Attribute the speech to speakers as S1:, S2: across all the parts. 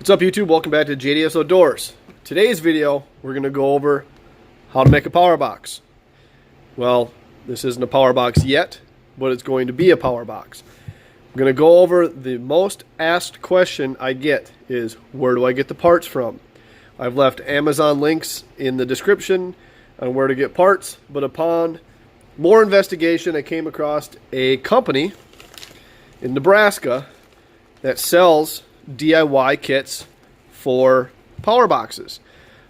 S1: What's up, YouTube? Welcome back to JDS Outdoors. Today's video, we're going to go over how to make a power box. Well, this isn't a power box yet, but it's going to be a power box. I'm going to go over the most asked question I get is, where do I get the parts from? I've left Amazon links in the description on where to get parts, but upon more investigation, I came across a company in Nebraska that sells DIY kits for power boxes.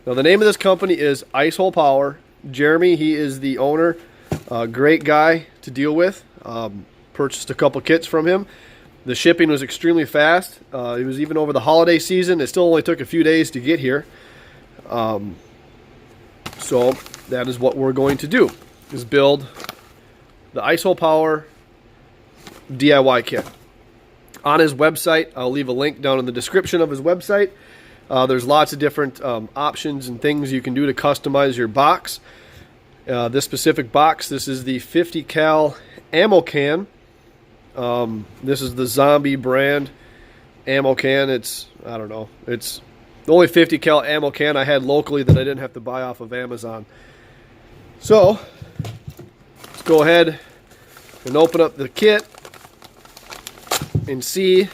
S1: Now, the name of this company is Icehole Power. Jeremy, he is the owner. Great guy to deal with. Purchased a couple kits from him. The shipping was extremely fast. It was even over the holiday season. It still only took a few days to get here. So that is what we're going to do, is build the Icehole Power DIY kit. On his website, I'll leave a link down in the description of his website. There's lots of different options and things you can do to customize your box. This specific box, this is the 50 cal ammo can. This is the Zombie brand ammo can. It's, I don't know, it's the only 50 cal ammo can I had locally that I didn't have to buy off of Amazon. So, let's go ahead and open up the kit and see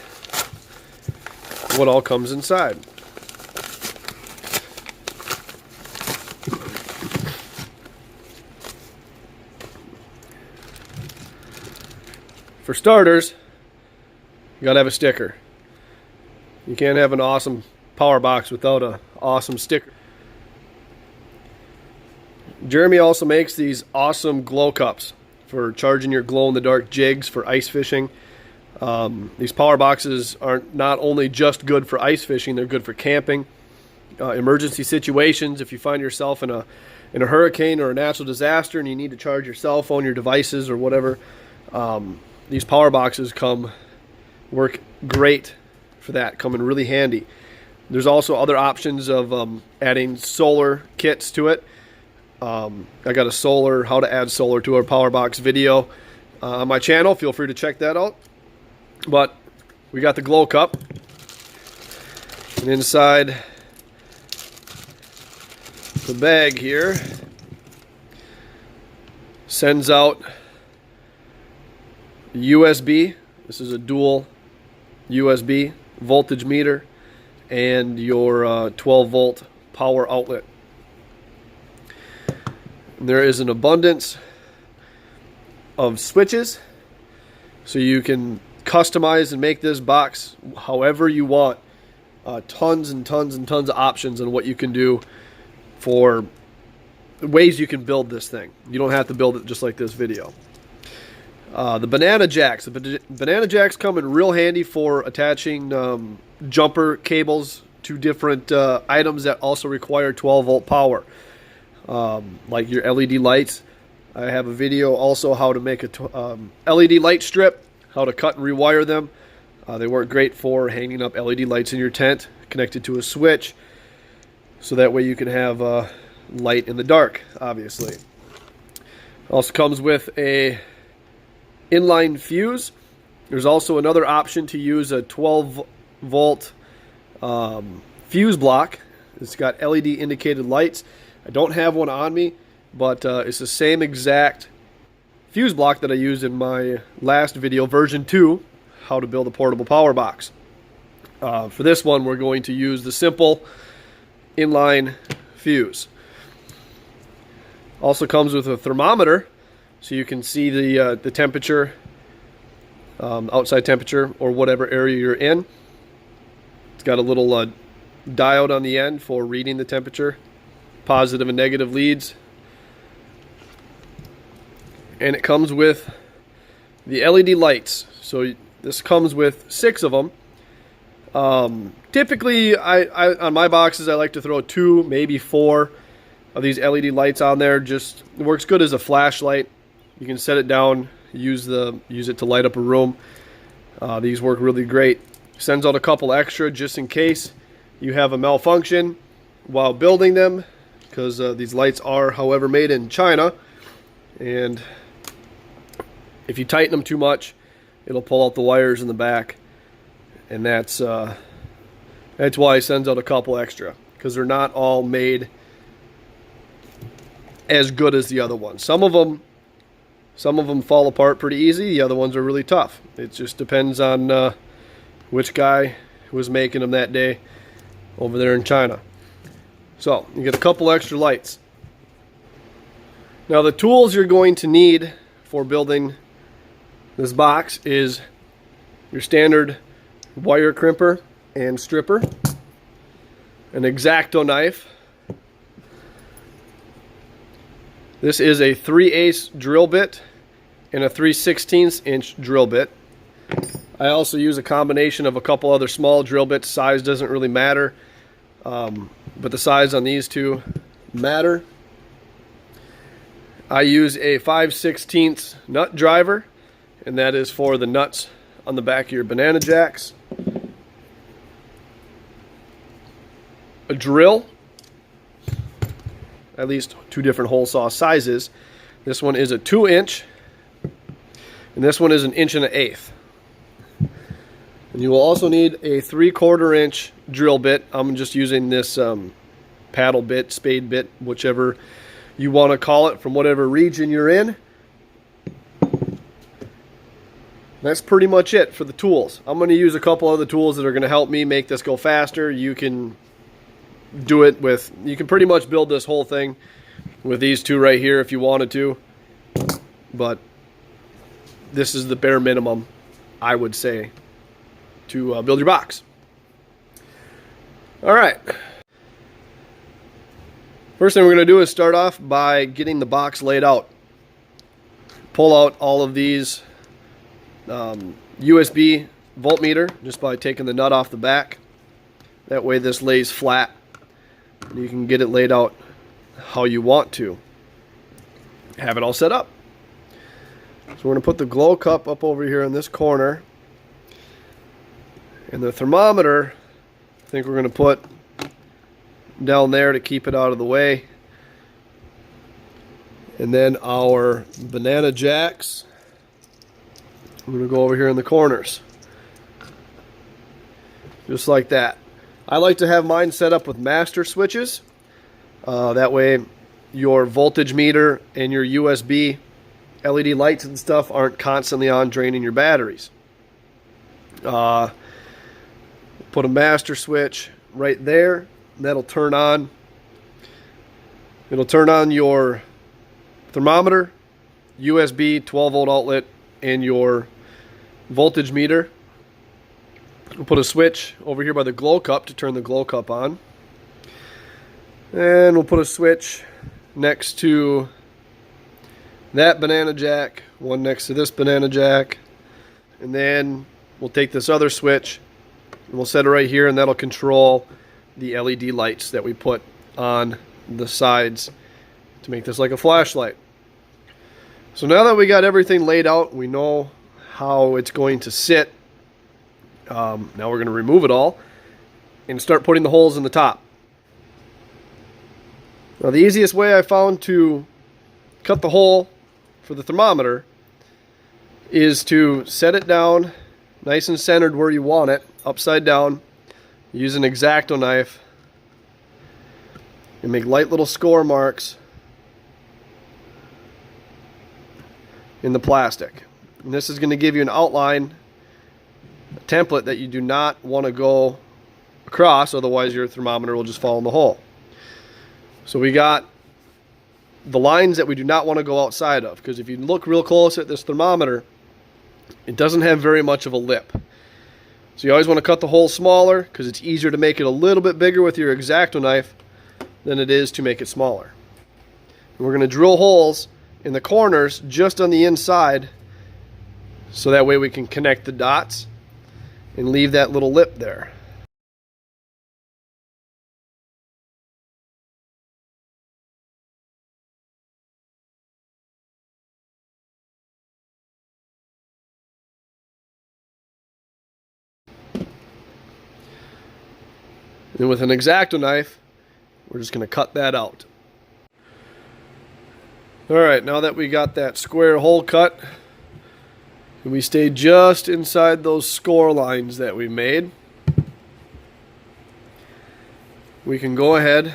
S1: what all comes inside. For starters, you gotta have a sticker. You can't have an awesome power box without an awesome sticker. Jeremy also makes these awesome glow cups for charging your glow-in-the-dark jigs for ice fishing. These power boxes are not only just good for ice fishing, they're good for camping, emergency situations. If you find yourself in a hurricane or a natural disaster and you need to charge your cell phone, your devices, or whatever, these power boxes work great for that, come in really handy. There's also other options of adding solar kits to it. I got a how to add solar to our power box video on my channel. Feel free to check that out. But we got the glow cup, and inside the bag here sends out USB. This is a dual USB voltage meter and your 12 volt power outlet. And there is an abundance of switches, so you can customize and make this box however you want. Tons and tons and tons of options on what you can do for ways you can build this thing. You don't have to build it just like this video. The banana jacks. The banana jacks come in real handy for attaching jumper cables to different items that also require 12 volt power, like your LED lights. I have a video also how to make a LED light strip, how to cut and rewire them. They work great for hanging up LED lights in your tent, connected to a switch, so that way you can have light in the dark, obviously. Also comes with a inline fuse. There's also another option to use a 12 volt fuse block. It's got LED indicated lights. I don't have one on me, but it's the same exact fuse block that I used in my last video, version 2, how to build a portable power box. For this one, we're going to use the simple inline fuse. Also comes with a thermometer, so you can see the temperature, outside temperature, or whatever area you're in. It's got a little diode on the end for reading the temperature, positive and negative leads. And it comes with the LED lights. So this comes with 6 of them. Typically, I on my boxes, I like to throw 2, maybe 4 of these LED lights on there. Just, it works good as a flashlight. You can set it down, use it to light up a room. These work really great. Sends out a couple extra just in case you have a malfunction while building them, because these lights are, however, made in China, and if you tighten them too much, it'll pull out the wires in the back, and that's That's why he sends out a couple extra, because they're not all made as good as the other ones. Some of them fall apart pretty easy. The other ones are really tough. It just depends on which guy was making them that day over there in China. So you get a couple extra lights. Now the tools you're going to need for building this box is your standard wire crimper and stripper, an X-Acto knife. This is a 3/8 drill bit and a 3/16 inch drill bit. I also use a combination of a couple other small drill bits. Size doesn't really matter, but the size on these two matter. I use a 5/16 nut driver, and that is for the nuts on the back of your banana jacks. A drill, at least two different hole saw sizes. This one is a 2-inch, and this one is an 1.1 inch. And you will also need a 3/4 inch drill bit. I'm just using this paddle bit, spade bit, whichever you want to call it, from whatever region you're in. That's pretty much it for the tools. I'm going to use a couple other tools that are going to help me make this go faster. You can do it with, you can pretty much build this whole thing with these two right here if you wanted to, but this is the bare minimum, I would say, to build your box. All right. First thing we're going to do is start off by getting the box laid out. Pull out all of these USB voltmeter just by taking the nut off the back. That way this lays flat. You can get it laid out how you want to. Have it all set up. So we're going to put the glow cup up over here in this corner. And the thermometer, I think we're going to put down there to keep it out of the way. And then our banana jacks, we're going to go over here in the corners. Just like that. I like to have mine set up with master switches. That way your voltage meter and your USB LED lights and stuff aren't constantly on, draining your batteries. Put a master switch right there. That'll turn on. It'll turn on your thermometer, USB 12-volt outlet, and your voltage meter. We'll put a switch over here by the glow cup to turn the glow cup on. And we'll put a switch next to that banana jack, one next to this banana jack. And then we'll take this other switch and we'll set it right here, and that'll control the LED lights that we put on the sides to make this like a flashlight. So now that we got everything laid out, we know how it's going to sit. Now we're going to remove it all and start putting the holes in the top. Now the easiest way I found to cut the hole for the thermometer is to set it down nice and centered where you want it, upside down. Use an X-Acto knife and make light little score marks in the plastic. And this is going to give you an outline, a template that you do not want to go across, otherwise your thermometer will just fall in the hole. So we got the lines that we do not want to go outside of, because if you look real close at this thermometer, it doesn't have very much of a lip. So you always want to cut the hole smaller, because it's easier to make it a little bit bigger with your X-Acto knife than it is to make it smaller. And we're going to drill holes in the corners just on the inside, so that way we can connect the dots and leave that little lip there. And with an X-Acto knife, we're just going to cut that out. Alright, now that we got that square hole cut, and we stay just inside those score lines that we made, we can go ahead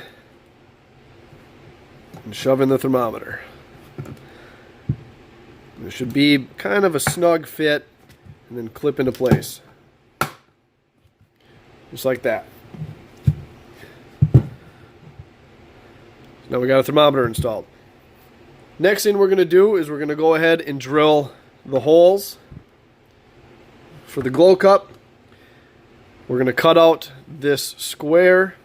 S1: and shove in the thermometer. It should be kind of a snug fit and then clip into place. Just like that. Now we got a thermometer installed. Next thing we're going to do is we're going to go ahead and drill the holes for the glow cup. We're going to cut out this square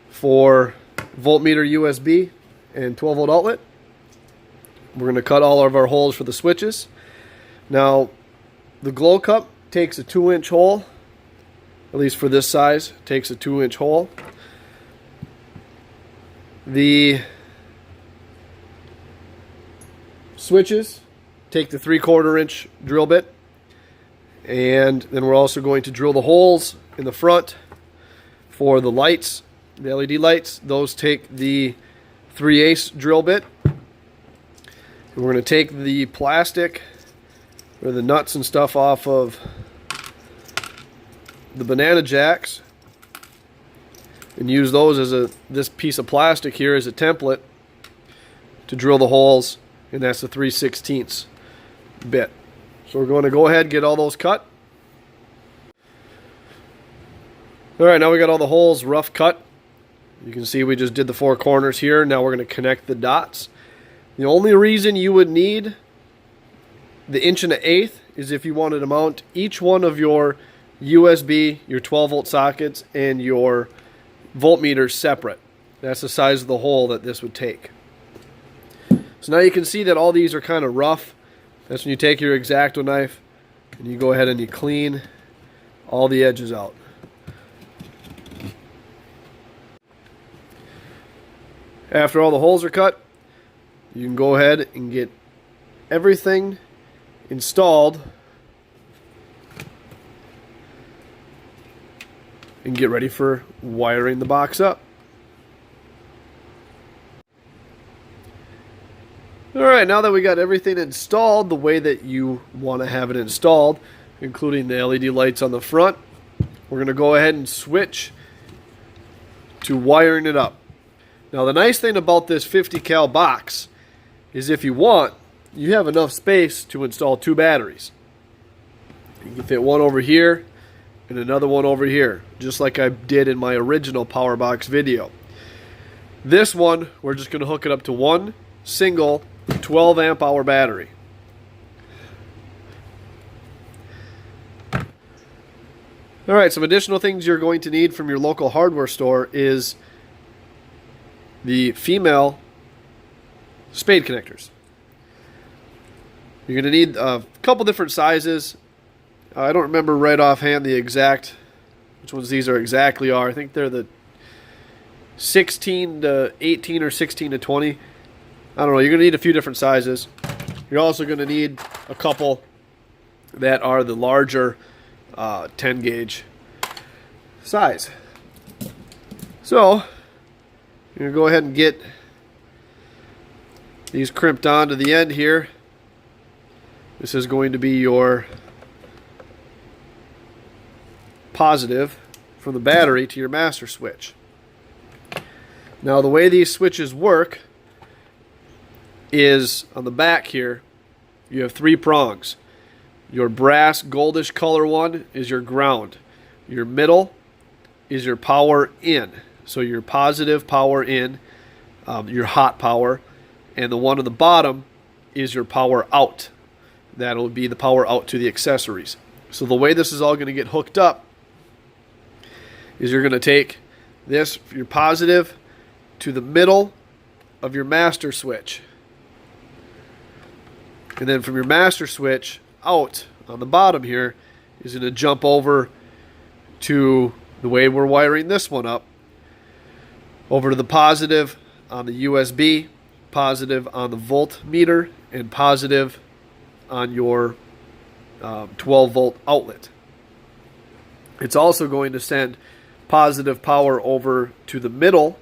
S1: for voltmeter USB and 12 volt outlet. We're going to cut all of our holes for the switches. Now the glow cup takes a 2-inch hole, at least for this size, takes a 2-inch hole. The switches take the 3/4 inch drill bit, and then we're also going to drill the holes in the front for the lights, the LED lights. Those take the 3/8 drill bit. And we're going to take the plastic or the nuts and stuff off of the banana jacks and use those as this piece of plastic here as a template to drill the holes, and that's the 3/16 bit. So we're going to go ahead and get all those cut. Alright, now we got all the holes rough cut. You can see we just did the 4 corners here. Now we're going to connect the dots. The only reason you would need the 1/8 is if you wanted to mount each one of your USB, your 12 volt sockets, and your voltmeters separate. That's the size of the hole that this would take. So now you can see that all these are kind of rough. That's when you take your X-Acto knife and you go ahead and you clean all the edges out. After all the holes are cut, you can go ahead and get everything installed and get ready for wiring the box up. Alright, now that we got everything installed the way that you want to have it installed, including the LED lights on the front, we're going to go ahead and switch to wiring it up. Now the nice thing about this 50 cal box is if you want, you have enough space to install 2 batteries. You can fit one over here and another one over here, just like I did in my original power box video. This one, we're just going to hook it up to one single 12 amp hour battery. Alright, some additional things you're going to need from your local hardware store is the female spade connectors. You're going to need a couple different sizes. I don't remember right offhand the exact, which ones these are exactly are. I think they're the 16 to 18 or 16 to 20. I don't know. You're going to need a few different sizes. You're also going to need a couple that are the larger 10 gauge size. So, you're going to go ahead and get these crimped on to the end here. This is going to be your positive from the battery to your master switch. Now the way these switches work is on the back here you have 3 prongs. Your brass goldish color one is your ground. Your middle is your power in. So your positive power in, your hot power, and the one on the bottom is your power out. That'll be the power out to the accessories. So the way this is all going to get hooked up is you're going to take this, your positive, to the middle of your master switch. And then from your master switch out on the bottom here is going to jump over to the way we're wiring this one up, over to the positive on the USB, positive on the voltmeter, and positive on your 12 volt outlet. It's also going to send positive power over to the middle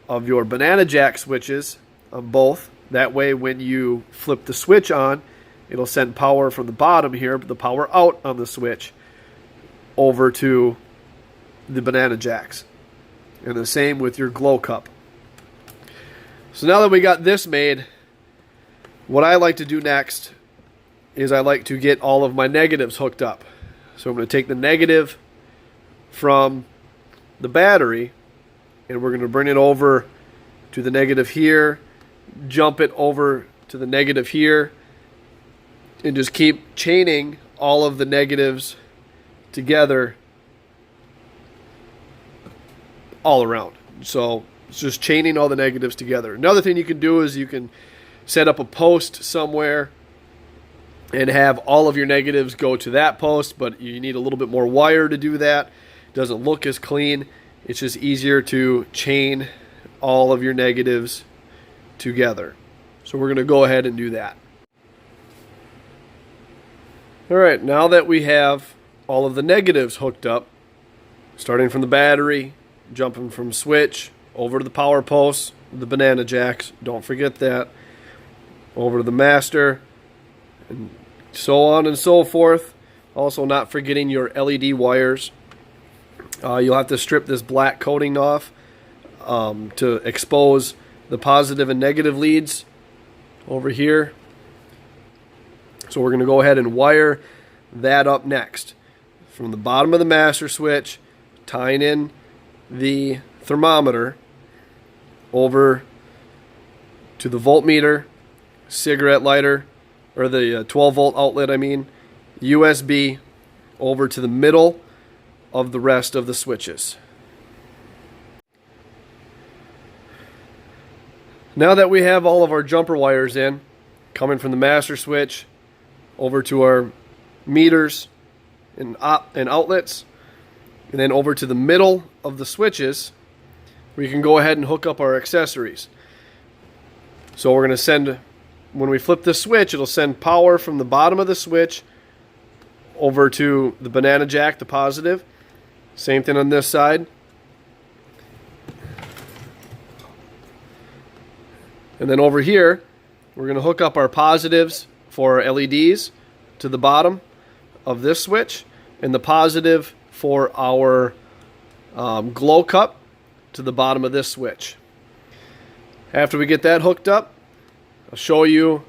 S1: of your banana jack switches on both. That way when you flip the switch on, it'll send power from the bottom here, the power out on the switch, over to the banana jacks. And the same with your glow cup. So now that we got this made, what I like to do next is I like to get all of my negatives hooked up. So I'm going to take the negative from the battery and we're going to bring it over to the negative here, jump it over to the negative here, and just keep chaining all of the negatives together all around. So it's just chaining all the negatives together. Another thing you can do is you can set up a post somewhere and have all of your negatives go to that post, but you need a little bit more wire to do that. It doesn't look as clean. It's just easier to chain all of your negatives together. So we're going to go ahead and do that. All right, now that we have all of the negatives hooked up, starting from the battery, jumping from switch over to the power posts, the banana jacks, don't forget that, over to the master, and so on and so forth. Also not forgetting your LED wires. You'll have to strip this black coating off to expose the positive and negative leads over here. So we're going to go ahead and wire that up next. From the bottom of the master switch, tying in the thermometer over to the voltmeter, cigarette lighter, or the 12 volt outlet, USB over to the middle of the rest of the switches. Now that we have all of our jumper wires in, coming from the master switch over to our meters and outlets, and then over to the middle of the switches, we can go ahead and hook up our accessories. So we're going to send, when we flip the switch, it'll send power from the bottom of the switch over to the banana jack, the positive. Same thing on this side. And then over here, we're going to hook up our positives for our LEDs to the bottom of this switch, and the positive for our glow cup to the bottom of this switch. After we get that hooked up, I'll show you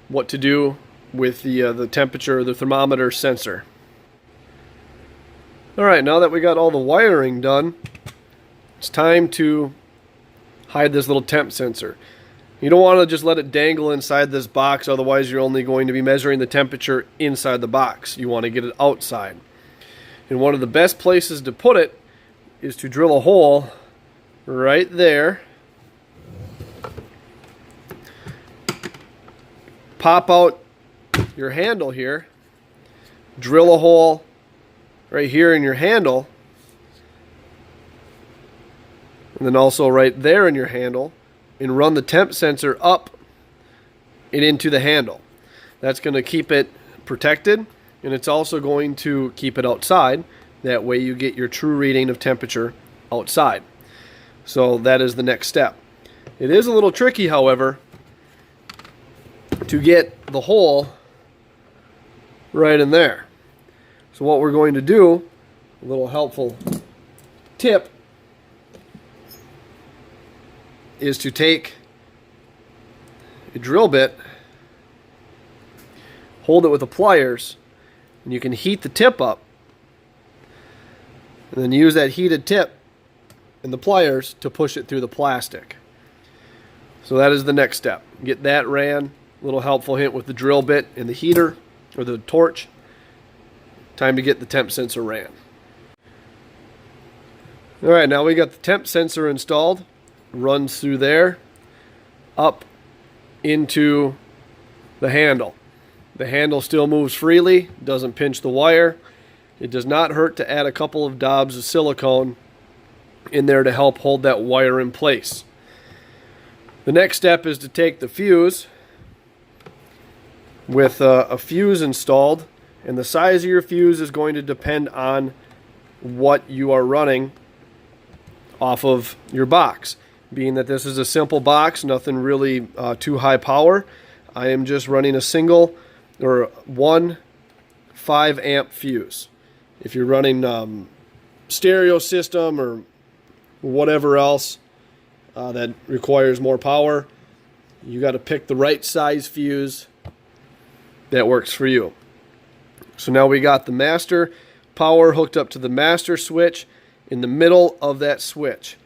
S1: what to do with the temperature, the thermometer sensor. Alright, now that we got all the wiring done, it's time to hide this little temp sensor. You don't want to just let it dangle inside this box, otherwise you're only going to be measuring the temperature inside the box. You want to get it outside. And one of the best places to put it is to drill a hole right there. Pop out your handle here. Drill a hole right here in your handle. And then also right there in your handle. And run the temp sensor up and into the handle. That's going to keep it protected, and it's also going to keep it outside. That way you get your true reading of temperature outside. So that is the next step. It is a little tricky, however, to get the hole right in there. So what we're going to do, a little helpful tip, is to take a drill bit, hold it with the pliers, and you can heat the tip up, and then use that heated tip and the pliers to push it through the plastic. So that is the next step. Get that ran. A little helpful hint with the drill bit and the heater or the torch. Time to get the temp sensor ran. Alright, now we got the temp sensor installed. Runs through there, up into the handle. The handle still moves freely, doesn't pinch the wire. It does not hurt to add a couple of dobs of silicone in there to help hold that wire in place. The next step is to take the fuse with a fuse installed, and the size of your fuse is going to depend on what you are running off of your box. Being that this is a simple box, nothing really too high power, I am just running a single or 1 5-amp fuse. If you're running stereo system or whatever else that requires more power. You got to pick the right size fuse that works for you. So now we got the master power hooked up to the master switch. In the middle of that switch,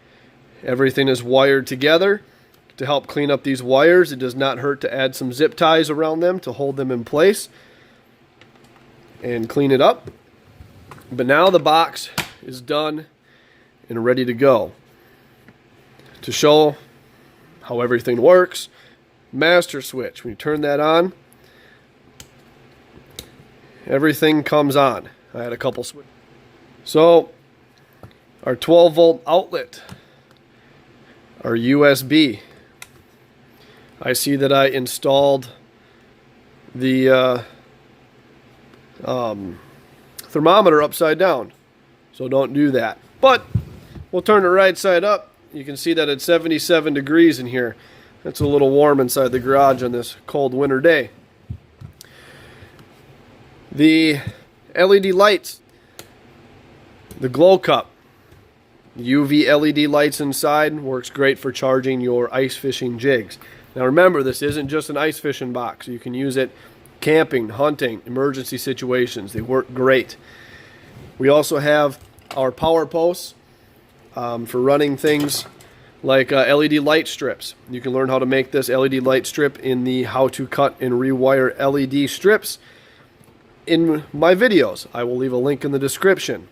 S1: everything is wired together to help clean up these wires. It does not hurt to add some zip ties around them to hold them in place and clean it up. But now the box is done and ready to go. To show how everything works, master switch, when you turn that on, everything comes on. I had a couple switches. So our 12 volt outlet, our USB. I see that I installed the thermometer upside down, so don't do that. But we'll turn it right side up. You can see that it's 77 degrees in here. It's a little warm inside the garage on this cold winter day. The LED lights, the glow cup, UV LED lights inside, works great for charging your ice fishing jigs. Now remember, this isn't just an ice fishing box. You can use it camping, hunting, emergency situations. They work great. We also have our power posts for running things like LED light strips. You can learn how to make this LED light strip in the how to cut and rewire LED strips in my videos. I will leave a link in the description.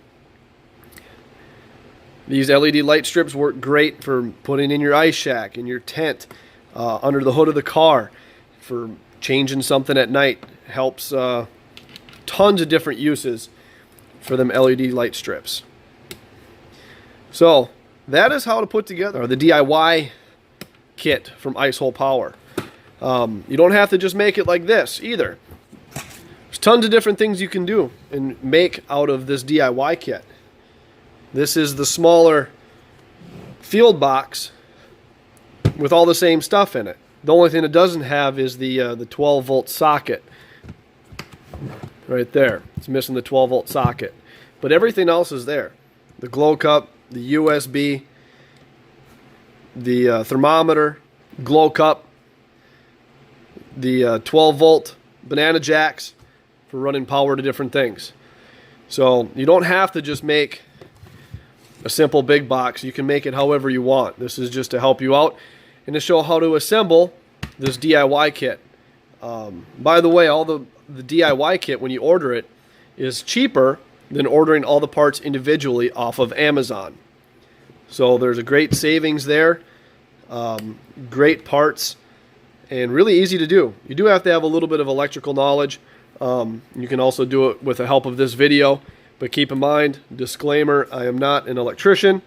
S1: These LED light strips work great for putting in your ice shack, in your tent, under the hood of the car, for changing something at night. Helps tons of different uses for them LED light strips. So that is how to put together the DIY kit from Ice Hole Power. You don't have to just make it like this either. There's tons of different things you can do and make out of this DIY kit. This is the smaller field box with all the same stuff in it. The only thing it doesn't have is the 12 volt socket right there. It's missing the 12 volt socket, but everything else is there. The glow cup, the USB, the thermometer, glow cup, the 12 volt banana jacks for running power to different things. So you don't have to just make a simple big box. You can make it however you want. This is just to help you out and to show how to assemble this DIY kit. By the way, all the DIY kit, when you order it, is cheaper than ordering all the parts individually off of Amazon. So there's a great savings there. Great parts and really easy to do. You do have to have a little bit of electrical knowledge. You can also do it with the help of this video. But keep in mind, disclaimer, I am not an electrician.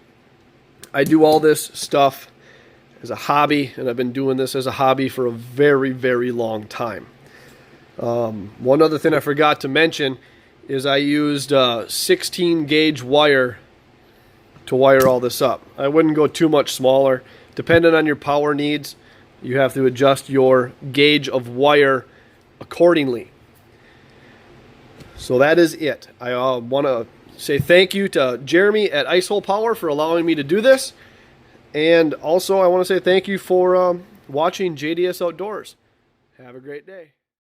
S1: I do all this stuff as a hobby, and I've been doing this as a hobby for a very, very long time. One other thing I forgot to mention is I used 16 gauge wire to wire all this up. I wouldn't go too much smaller. Depending on your power needs, you have to adjust your gauge of wire accordingly. So that is it. I want to say thank you to Jeremy at Ice Hole Power for allowing me to do this. And also I want to say thank you for watching JDS Outdoors. Have a great day.